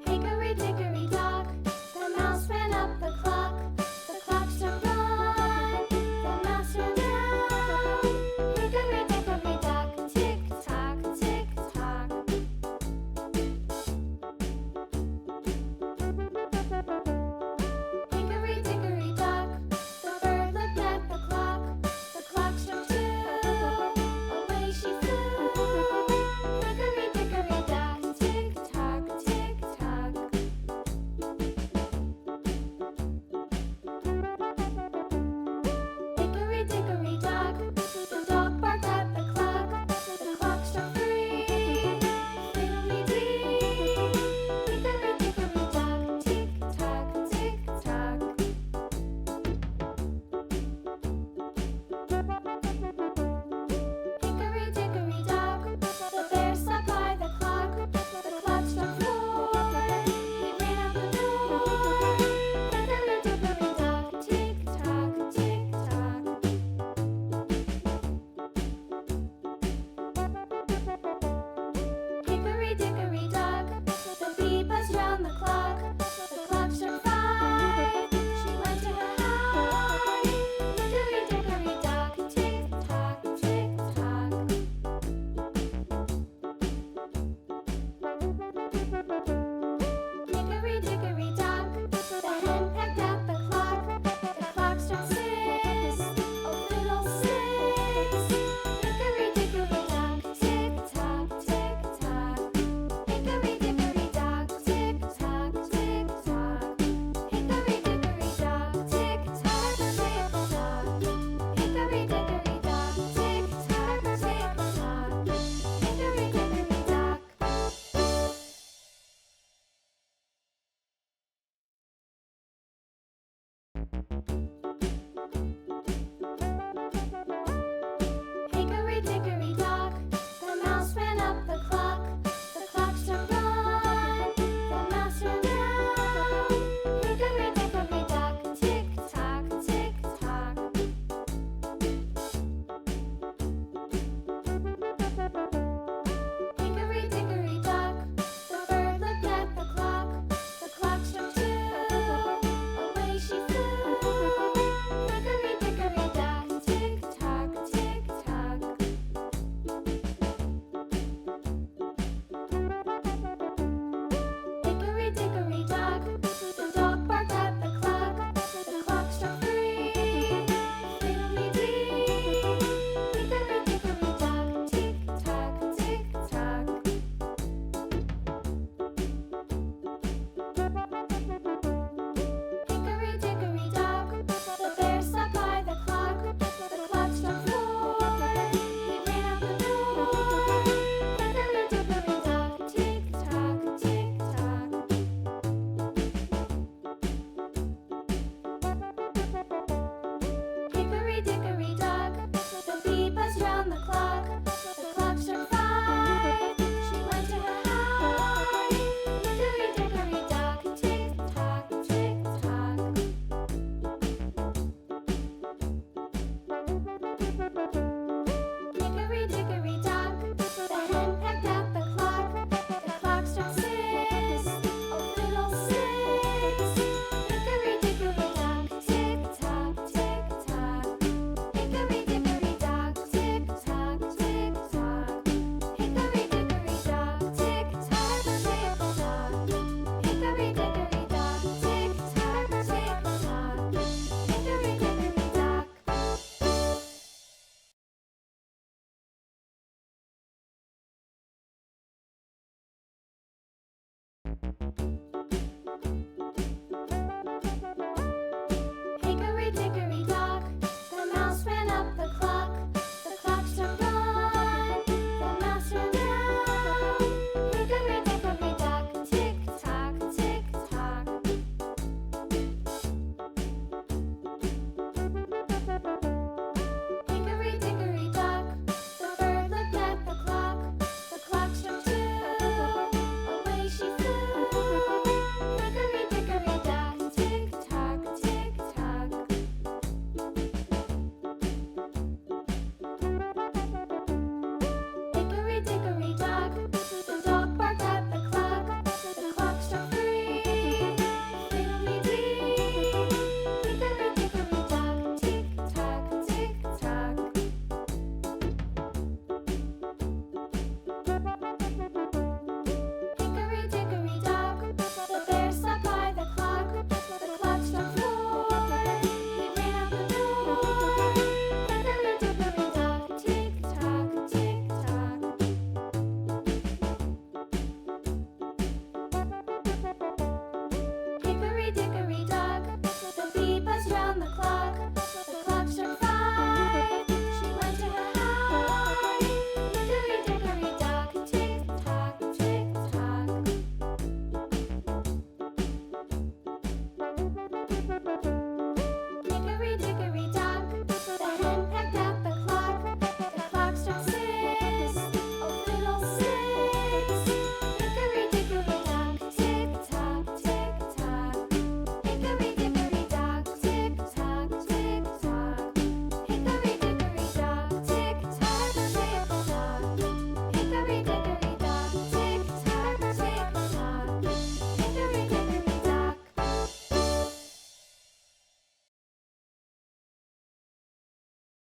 Hickory dickory dock, the mouse ran up the clock. The clock struck one, the mouse ran down. Hickory dickory dock, tick tock, tick tock. Hickory dickory dock, the bird looked at the clock. The clock struck two, away she flew. Hickory dickory dock, tick tock, tick tock. Hickory dickory dock, the dog barked at the clock. The clock struck three, fiddly-dee. Hickory dickory dock, tick tock, tick tock. Hickory dickory dock, the bear stopped by the clock. The clock struck four, he ran out the door. Hickory dickory dock, tick tock, tick tock. Hickory dickory dock, the bee buzzed round the clock. The clock struck five, she went to her hive. Hickory dickory dock, tick tock, tick tock. Hickory dickory dock, the hen pecked at the clock. The clock struck six, oh fiddlesticks. Hickory dickory dock, tick tock, tick tock. Hickory dickory dock, tick tock, tick tock. Hickory dickory dock, tick tock, tick tock. Hickory dickory dock, tick tock, tick tock. Hickory dickory dock.